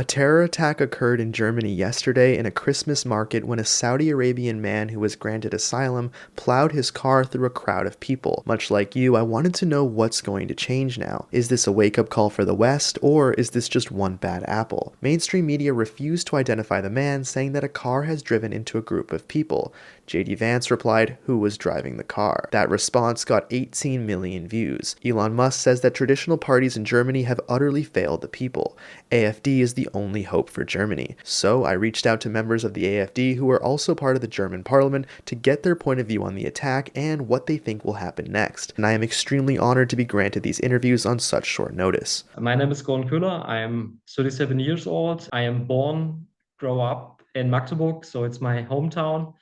A terror attack occurred in Germany yesterday in a Christmas market when a Saudi Arabian man who was granted asylum plowed his car through a crowd of people. Much like you, I wanted to know what's going to change now. Is this a wake-up call for the West, or is this just one bad apple? Mainstream media refused to identify the man, saying that a car has driven into a group of people. JD Vance replied, "Who was driving the car?" That response got 18 million views. Elon Musk says that traditional parties in Germany have utterly failed the people. AfD is the only hope for Germany. So I reached out to members of the AfD who are also part of the German parliament to get their point of view on the attack and what they think will happen next. And I am extremely honored to be granted these interviews on such short notice. My name is Gordon Köhler. I am 37 years old. I am born, grow up in Magdeburg, so it's my hometown.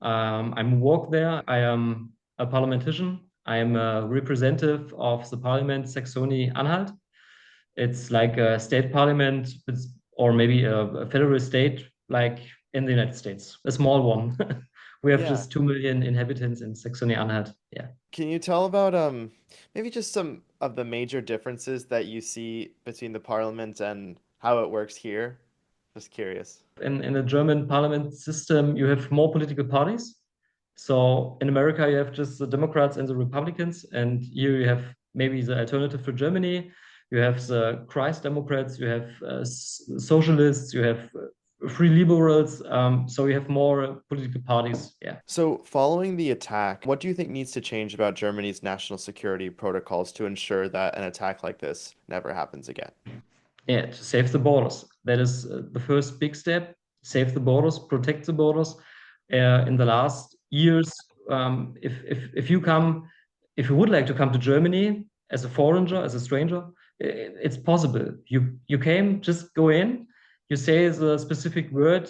I'm work there. I am a parliamentarian. I am a representative of the parliament Saxony-Anhalt. It's like a state parliament, or maybe a federal state, like in the United States, a small one. We have Yeah. just 2 million inhabitants in Saxony-Anhalt. Yeah. Can you tell about maybe just some of the major differences that you see between the parliament and how it works here? Just curious. In the German parliament system, you have more political parties. So in America, you have just the Democrats and the Republicans, and here you have maybe the alternative for Germany. You have the Christ Democrats, you have socialists, you have free liberals. So you have more political parties. Yeah. So, following the attack, what do you think needs to change about Germany's national security protocols to ensure that an attack like this never happens again? Yeah, to save the borders. That is the first big step. Save the borders, protect the borders. In the last years, if you come, if you would like to come to Germany as a foreigner, as a stranger, it's possible. You came, just go in. You say the specific word,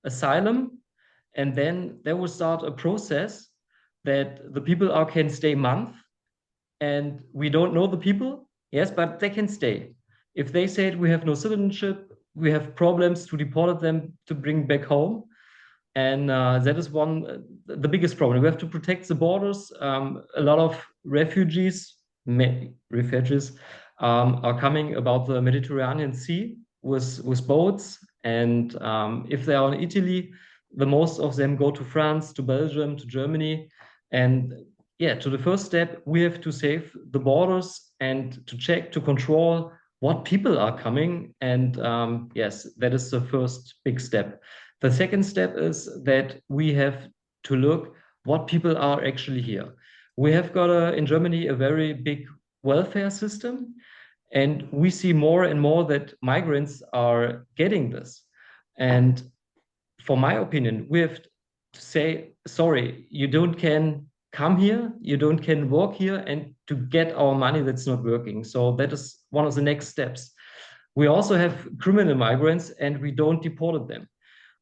asylum, and then there will start a process that the people are can stay month, and we don't know the people, yes, but they can stay. If they said we have no citizenship, we have problems to deport them to bring back home. And that is the biggest problem. We have to protect the borders. A lot of refugees are coming about the Mediterranean Sea with boats. And if they are in Italy, the most of them go to France, to Belgium, to Germany. And yeah, to the first step, we have to save the borders and to check, to control what people are coming. And yes, that is the first big step. The second step is that we have to look what people are actually here. We have got in Germany a very big welfare system, and we see more and more that migrants are getting this. And for my opinion, we have to say, sorry, you don't can come here, you don't can work here, and to get our money that's not working. So that is one of the next steps. We also have criminal migrants, and we don't deport them.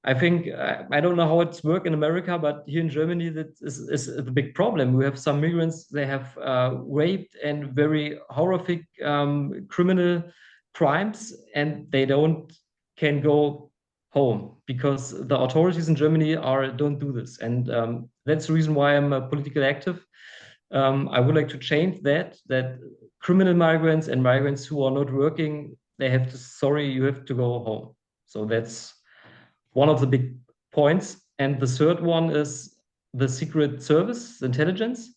I think I don't know how it's work in America, but here in Germany is a big problem. We have some migrants, they have raped and very horrific criminal crimes, and they don't can go home because the authorities in Germany are don't do this, and that's the reason why I'm a political active. I would like to change that criminal migrants and migrants who are not working, they have to sorry, you have to go home. So that's one of the big points. And the third one is the secret service, intelligence.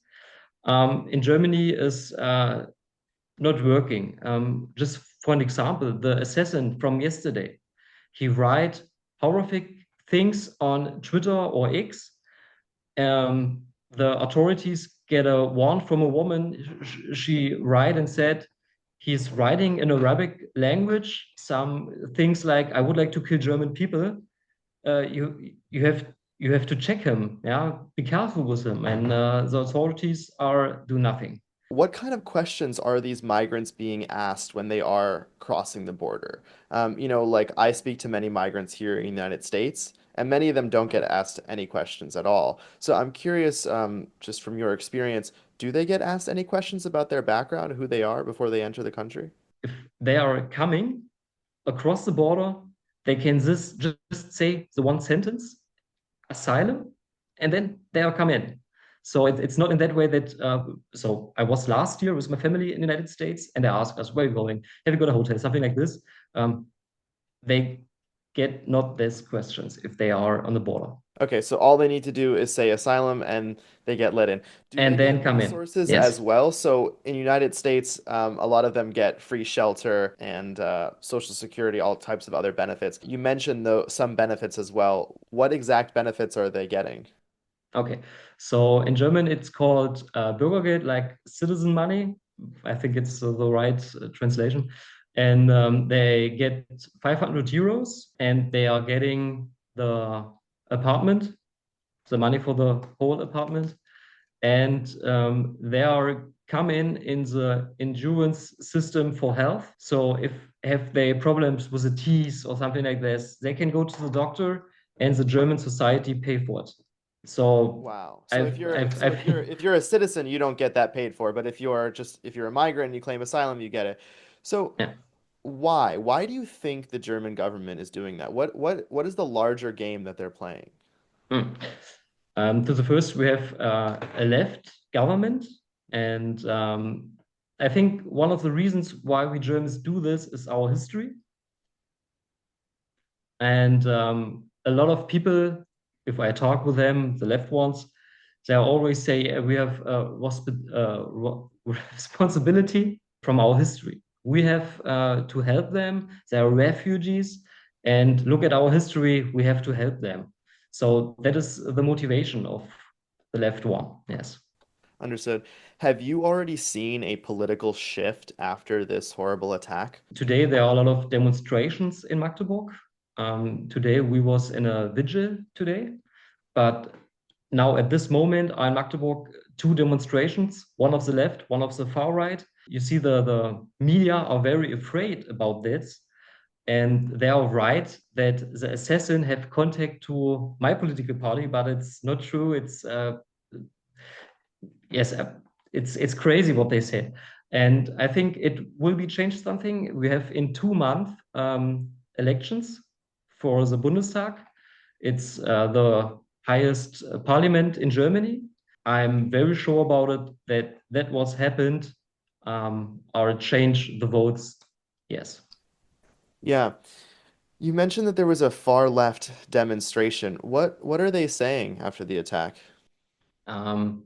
In Germany is not working. Just for an example, the assassin from yesterday, he write horrific things on Twitter or X. The authorities get a warrant from a woman. She write and said, he's writing in Arabic language some things like, I would like to kill German people. You have to check him. Yeah, be careful with him, and the authorities are do nothing. What kind of questions are these migrants being asked when they are crossing the border? Like I speak to many migrants here in the United States, and many of them don't get asked any questions at all. So I'm curious, just from your experience, do they get asked any questions about their background, who they are before they enter the country? If they are coming across the border, they can just say the one sentence, asylum, and then they are come in. So it's not in that way that. So I was last year with my family in the United States, and they asked us, "Where are you going? Have you got a hotel? Something like this." Um, they get not these questions if they are on the border Okay, so all they need to do is say asylum and they get let in. Do they and get then come in. resources as Yes. well? So in United States, a lot of them get free shelter and Social Security, all types of other benefits. You mentioned though some benefits as well. What exact benefits are they getting? Okay. So in German, it's called Bürgergeld, like citizen money. I think it's the right translation. And they get 500 euros and they are getting the apartment, the money for the whole apartment. And they are come in the insurance system for health. So if have they problems with the teeth or something like this, they can go to the doctor and the German society pay for it. So Wow. So if I've you're I've so I've if you're a citizen, you don't get that paid for, but if you're a migrant and you claim asylum, you get it. So yeah. why? Why do you think the German government is doing that? What is the larger game that they're playing? Mm. To the first, we have a left government, and I think one of the reasons why we Germans do this is our history. And a lot of people, if I talk with them, the left ones, they always say we have responsibility from our history. We have to help them. They are refugees. And look at our history, we have to help them. So that is the motivation of the left one. Yes. Understood. Have you already seen a political shift after this horrible attack? Today there are a lot of demonstrations in Magdeburg. Today we was in a vigil today, but now at this moment are in Magdeburg two demonstrations, one of the left, one of the far right. You see the media are very afraid about this, and they are right that the assassin have contact to my political party, but it's not true. It's yes, it's crazy what they said, and I think it will be changed something. We have in 2 months elections for the Bundestag. It's the highest parliament in Germany. I'm very sure about it that that was happened or change the votes. Yes. Yeah. You mentioned that there was a far left demonstration. What are they saying after the attack? Um,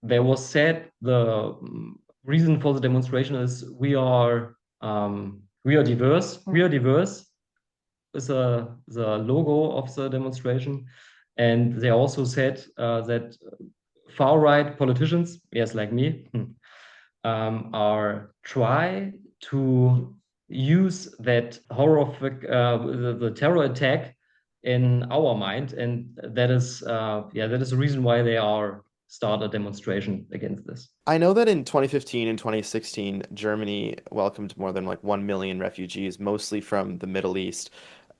there was said the reason for the demonstration is we are diverse. We are diverse is the logo of the demonstration, and they also said that far right politicians, yes, like me, are try to use that horrific the terror attack in our mind, and that is yeah, that is the reason why they are start a demonstration against this. I know that in 2015 and 2016, Germany welcomed more than like 1 million refugees, mostly from the Middle East.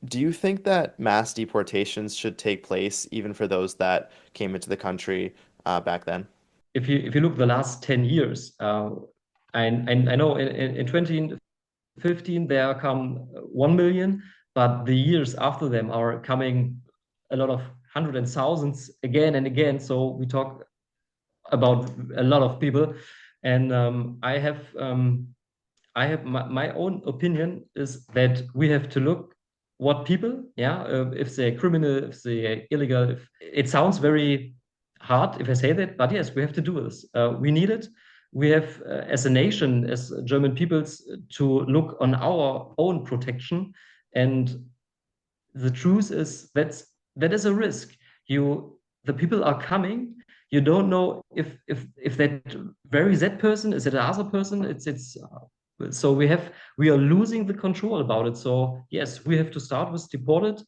Do you think that mass deportations should take place even for those that came into the country back then? If you look the last 10 years, I know in 2015 there come 1 million, but the years after them are coming a lot of hundreds and thousands again and again. So we talk about a lot of people, and I have my own opinion is that we have to look what people, yeah, if they're criminal, if they're illegal. If, it sounds very hard if I say that, but yes, we have to do this. We need it. We have, as a nation, as German peoples, to look on our own protection. And the truth is that is a risk. You the people are coming. You don't know if that very that person is it another person. It's so we are losing the control about it. So yes, we have to start with deported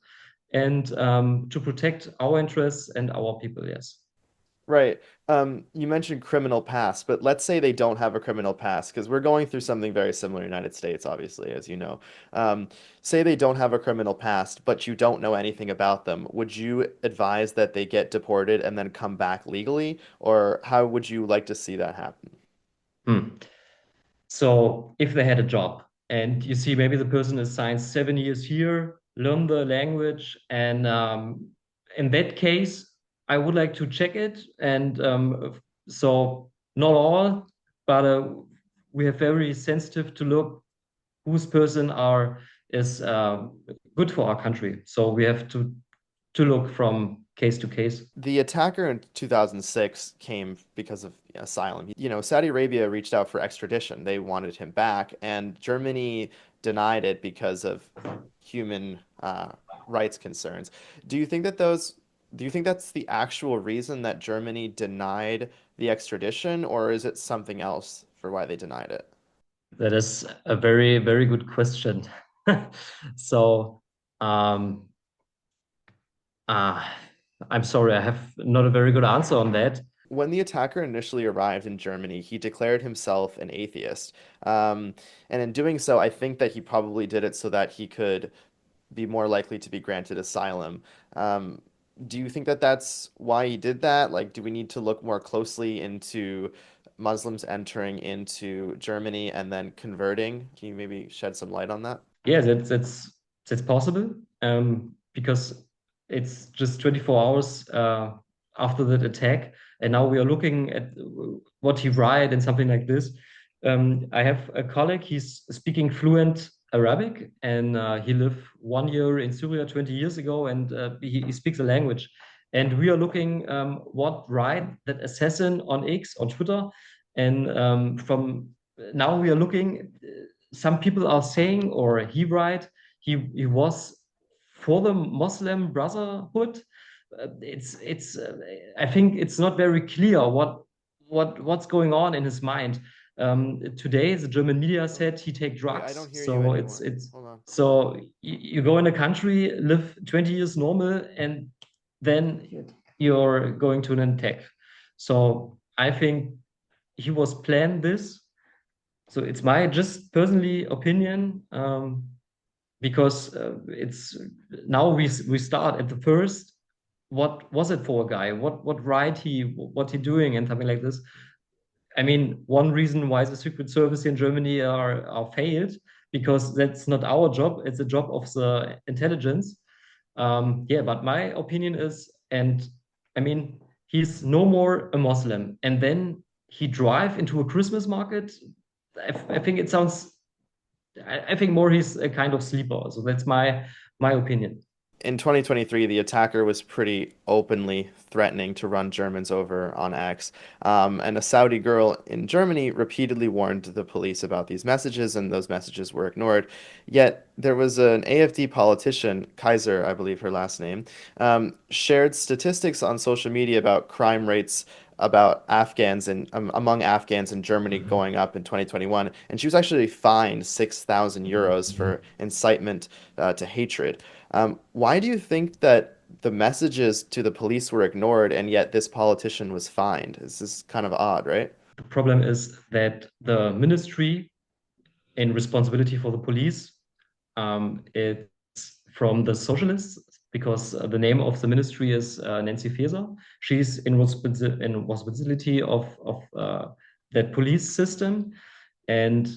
and to protect our interests and our people. Yes. Right. You mentioned criminal past, but let's say they don't have a criminal past, because we're going through something very similar in the United States, obviously, as you know. Say they don't have a criminal past, but you don't know anything about them. Would you advise that they get deported and then come back legally, or how would you like to see that happen? Hmm. So if they had a job and you see maybe the person is signed 7 years here, learn the language, and in that case, I would like to check it. And so not all, but we have very sensitive to look whose person are is good for our country. So we have to look from case to case. The attacker in 2006 came because of asylum. Saudi Arabia reached out for extradition. They wanted him back, and Germany denied it because of human rights concerns. Do you think that those, do you think that's the actual reason that Germany denied the extradition, or is it something else for why they denied it? That is a very, very good question. So, um, uh, I'm sorry, I have not a very good answer on that. When the attacker initially arrived in Germany, he declared himself an atheist. Um, and in doing so, I think that he probably did it so that he could be more likely to be granted asylum. Um, do you think that that's why he did that? Like, do we need to look more closely into Muslims entering into Germany and then converting? Can you maybe shed some light on that? Yeah, that's possible because it's just 24 hours after that attack, and now we are looking at what he write and something like this. I have a colleague; he's speaking fluent Arabic, and he lived 1 year in Syria 20 years ago, and he speaks the language. And we are looking what write that assassin on X on Twitter, and from now we are looking some people are saying, or he write, he was for the Muslim Brotherhood. It's I think it's not very clear what's going on in his mind. Today, the German media said he take Wait, I drugs. don't hear you So anymore. Hold on. so you go in a country, live 20 years normal, and then you're going to an attack. So I think he was planned this, so it's my just personally opinion, because it's now we start at the first. What was it for a guy? What right what he doing and something like this. I mean, one reason why the Secret Service in Germany are failed because that's not our job. It's a job of the intelligence. Yeah, but my opinion is, and I mean, he's no more a Muslim, and then he drive into a Christmas market. I think it sounds. I think more he's a kind of sleeper. So that's my opinion. In 2023, the attacker was pretty openly threatening to run Germans over on X. And a Saudi girl in Germany repeatedly warned the police about these messages, and those messages were ignored. Yet, there was an AfD politician, Kaiser, I believe her last name, shared statistics on social media about crime rates about Afghans and among Afghans in Germany going up in 2021, and she was actually fined 6,000 euros for incitement to hatred. Why do you think that the messages to the police were ignored and yet this politician was fined? This is kind of odd, right? The problem is that the ministry in responsibility for the police, it's from the socialists because the name of the ministry is Nancy Faeser. She's in responsibility of that police system, and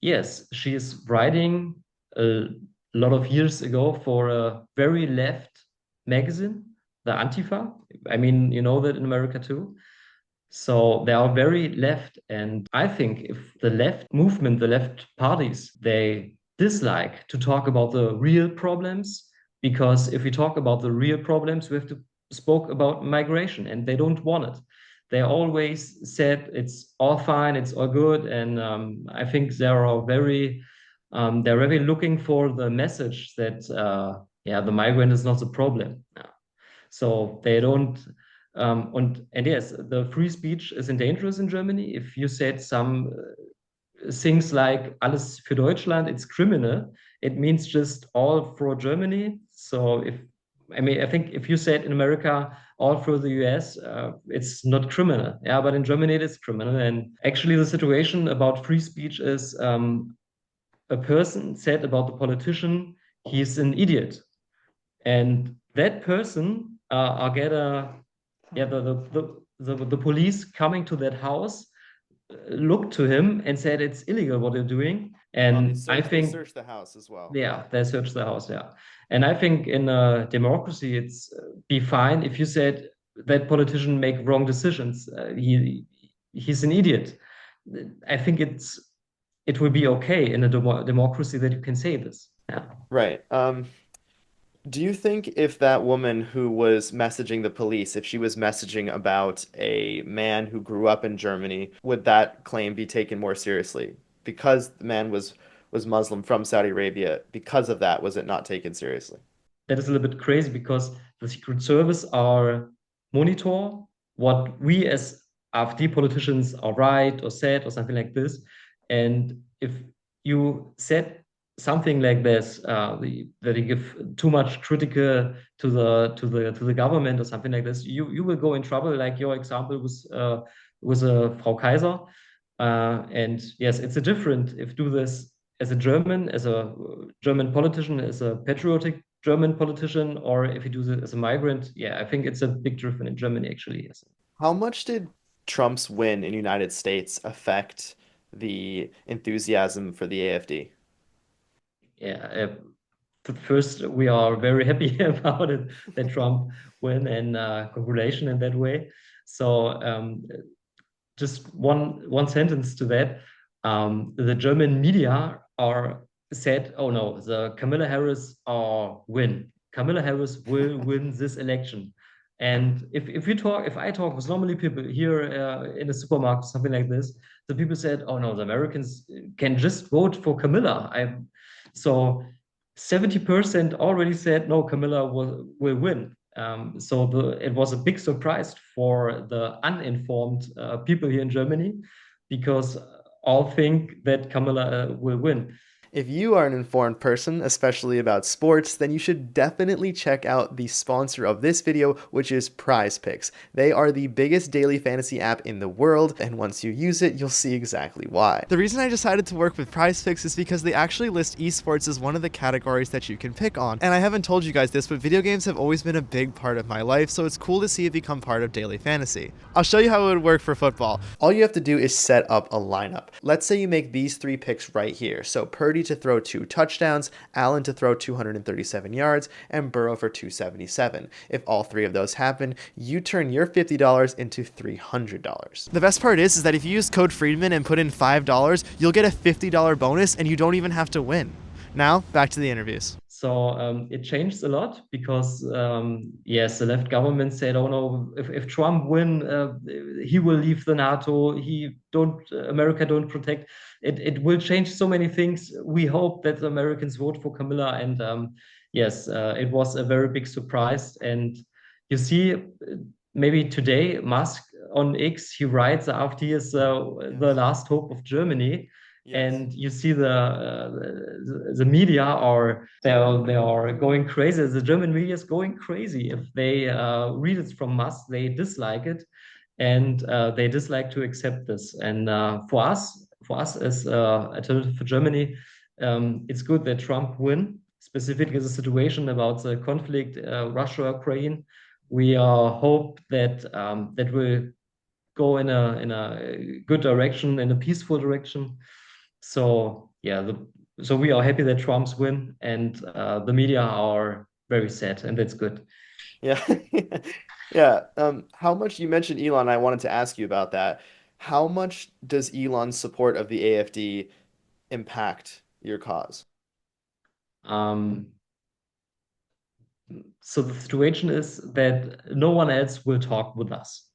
yes, she is writing a lot of years ago for a very left magazine, the Antifa. I mean, you know that in America too. So they are very left. And I think if the left movement, the left parties, they dislike to talk about the real problems, because if we talk about the real problems, we have to spoke about migration, and they don't want it. They always said it's all fine, it's all good. And I think they're very looking for the message that, yeah, the migrant is not the problem. So they don't. And yes, the free speech is dangerous in Germany. If you said some things like alles für Deutschland, it's criminal. It means just all for Germany. So if I mean, I think if you said in America all for the US, it's not criminal. Yeah, but in Germany it is criminal. And actually, the situation about free speech is a person said about the politician, he's an idiot, and that person I get a yeah the police coming to that house looked to him and said it's illegal what they're doing. Oh, And I they think, searched the house as well. yeah, they searched the house. Yeah, and I think in a democracy it's be fine if you said that politician make wrong decisions. He's an idiot. I think it will be okay in a democracy that you can say this. Yeah. Right. Do you think if that woman who was messaging the police, if she was messaging about a man who grew up in Germany, would that claim be taken more seriously? Because the man was Muslim from Saudi Arabia, because of that, was it not taken seriously? That is a little bit crazy because the Secret Service are monitor what we as AfD politicians are right or said or something like this. And if you said something like this, that you give too much critical to the government or something like this, you will go in trouble. Like your example was a Frau Kaiser, and yes, it's a different if do this as a German, as a German politician, as a patriotic German politician, or if he does it as a migrant. Yeah, I think it's a big difference in Germany, actually. Yes. How much did Trump's win in the United States affect the enthusiasm for the AFD? Yeah. First, we are very happy about it that Trump win, and congratulations in that way. So just one sentence to that. The German media are said, "Oh no, the Kamala Harris are win. Kamala Harris will win this election." And if I talk with normally people here in a supermarket, something like this, the people said, "Oh no, the Americans can just vote for Kamala." So 70% already said no, Camilla will win. So it was a big surprise for the uninformed people here in Germany because all think that Camilla will win. If you are an informed person, especially about sports, then you should definitely check out the sponsor of this video, which is Prize Picks. They are the biggest daily fantasy app in the world, and once you use it, you'll see exactly why. The reason I decided to work with Prize Picks is because they actually list esports as one of the categories that you can pick on. And I haven't told you guys this, but video games have always been a big part of my life, so it's cool to see it become part of daily fantasy. I'll show you how it would work for football. All you have to do is set up a lineup. Let's say you make these three picks right here. So Purdy to throw 2 touchdowns, Allen to throw 237 yards, and Burrow for 277. If all three of those happen, you turn your $50 into $300. The best part is that if you use code Friedman and put in $5, you'll get a $50 bonus and you don't even have to win. Now, back to the interviews. So it changed a lot because yes, the left government said, "Oh no, if Trump win, he will leave the NATO. He don't America don't protect." It will change so many things. We hope that the Americans vote for Camilla, and yes, it was a very big surprise. And you see, maybe today Musk on X he writes after he is the Yes. last hope of Germany, Yes. and you see the media are they are going crazy. The German media is going crazy. If they read it from us, they dislike it, and they dislike to accept this. And for us as alternative for Germany, it's good that Trump win. Specifically, the situation about the conflict Russia-Ukraine, we hope that that will go in a good direction, in a peaceful direction. So yeah, so we are happy that Trump's win, and the media are very sad, and that's good. Yeah. Yeah. How much you mentioned Elon, I wanted to ask you about that. How much does Elon's support of the AFD impact your cause? Um, so the situation is that no one else will talk with us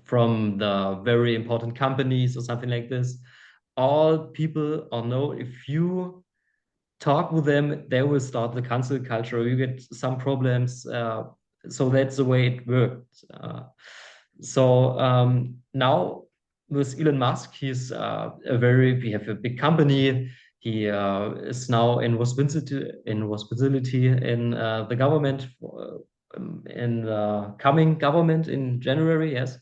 from the very important companies or something like this. All people or know if you talk with them, they will start the cancel culture. You get some problems. So that's the way it worked. So now with Elon Musk, he's we have a big company. He is now in responsibility in the government, in the coming government in January. Yes,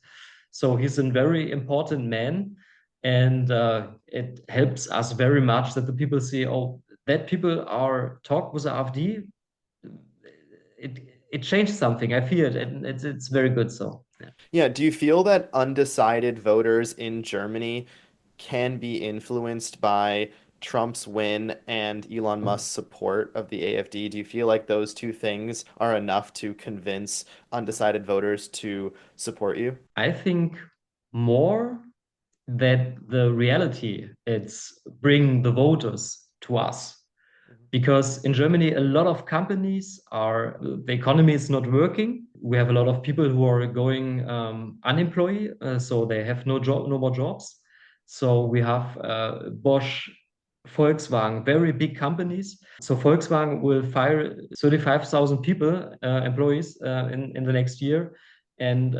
so he's a very important man, and it helps us very much that the people see, oh, that people are talk with the AfD, it changed something. I feel it, Yeah. and it's very good. So yeah. Yeah, do you feel that undecided voters in Germany can be influenced by Trump's win and Elon Musk's support of the AFD? Do you feel like those two things are enough to convince undecided voters to support you? I think more that the reality it's bring the voters to us. because in Germany, a lot of companies are, the economy is not working. We have a lot of people who are going unemployed, so they have no job, no more jobs. So we have Bosch, Volkswagen, very big companies. So Volkswagen will fire 35,000 people, employees, in the next year. And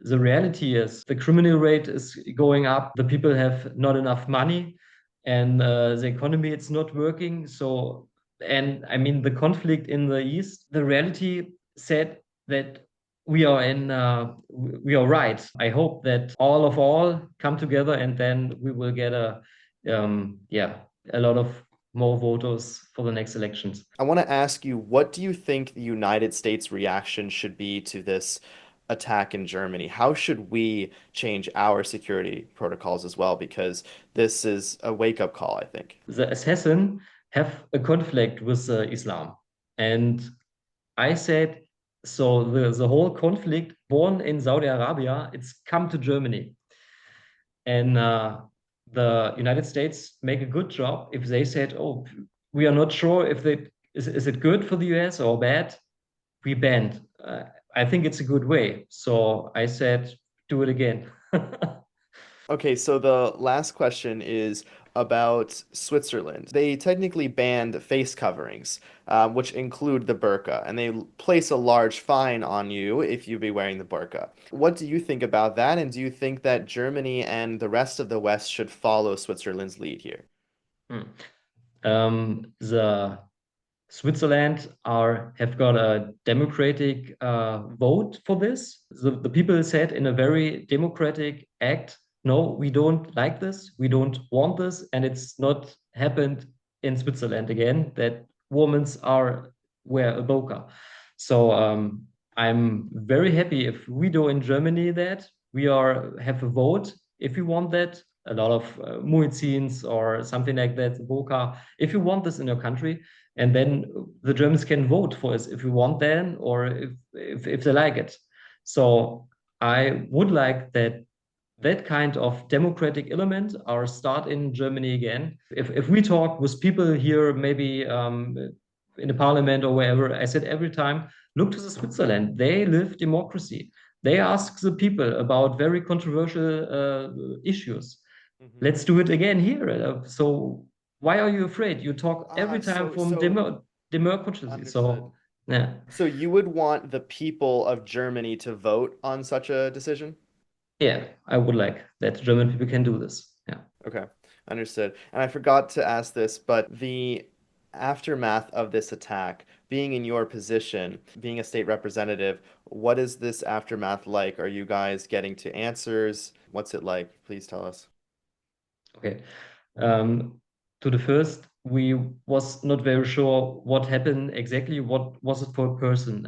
the reality is the criminal rate is going up. The people have not enough money, and the economy it's not working. So, and I mean the conflict in the east. The reality said that we are right. I hope that all come together, and then we will get a lot of more voters for the next elections. I want to ask you, what do you think the United States reaction should be to this attack in Germany? How should we change our security protocols as well? Because this is a wake-up call, I think. The assassin have a conflict with Islam, and I said, so the whole conflict born in Saudi Arabia, it's come to Germany. And the United States make a good job if they said, oh, we are not sure if they is it good for the US or bad, we banned. I think it's a good way. So I said, do it again. Okay, so the last question is about Switzerland. They technically banned face coverings, which include the burqa, and they place a large fine on you if you be wearing the burqa. What do you think about that? And do you think that Germany and the rest of the West should follow Switzerland's lead here? Hmm. The Switzerland are have got a democratic vote for this. The people said in a very democratic act, no, we don't like this, we don't want this, and it's not happened in Switzerland again that women are wear a burqa. So I'm very happy if we do in Germany that we are have a vote if you want that. A lot of muezzins or something like that, burqa. If you want this in your country, and then the Germans can vote for us if we want then or if they like it. So I would like that kind of democratic element are start in Germany again. If we talk with people here, maybe in the parliament or wherever, I said every time, look to the Switzerland. They live democracy. They ask the people about very controversial issues. Mhm. Let's do it again here. So why are you afraid? You talk every time So from so democracy. understood. So yeah, So you would want the people of Germany to vote on such a decision? yeah, I would like that German people can do this. Yeah. Okay, understood. And I forgot to ask this, but the aftermath of this attack, being in your position, being a state representative, what is this aftermath like? Are you guys getting to answers? What's it like? Please tell us. Okay. Um, to the first, we was not very sure what happened exactly. What was it for a person?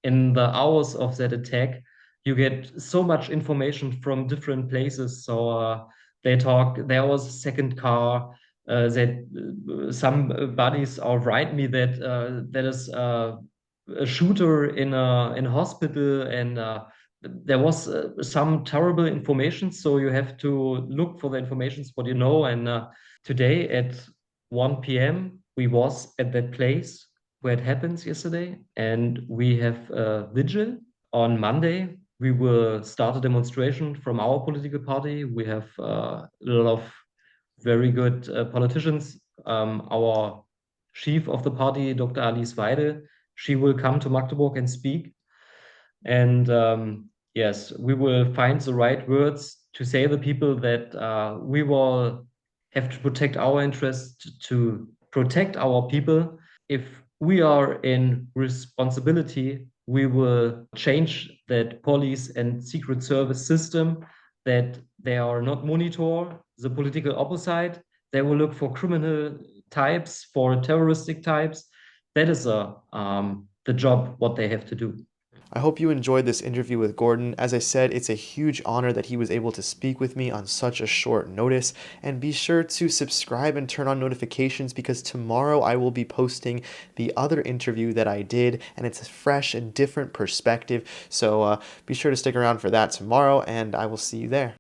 In the hours of that attack, you get so much information from different places. So they talk. There was a second car. That some buddies are write me that there is a shooter in a hospital, and there was some terrible information. So you have to look for the informations what you know. And today at 1 p.m. we was at that place where it happens yesterday, and we have a vigil. On Monday we will start a demonstration from our political party. We have a lot of very good politicians. Our chief of the party, Dr. Alice Weide, she will come to Magdeburg and speak. And yes, we will find the right words to say to the people that we will have to protect our interests, to protect our people. If we are in responsibility, we will change that police and secret service system, that they are not monitor the political opposite. They will look for criminal types, for terroristic types. That is the job what they have to do. I hope you enjoyed this interview with Gordon. As I said, it's a huge honor that he was able to speak with me on such a short notice. And be sure to subscribe and turn on notifications because tomorrow I will be posting the other interview that I did, and it's a fresh and different perspective. So be sure to stick around for that tomorrow, and I will see you there.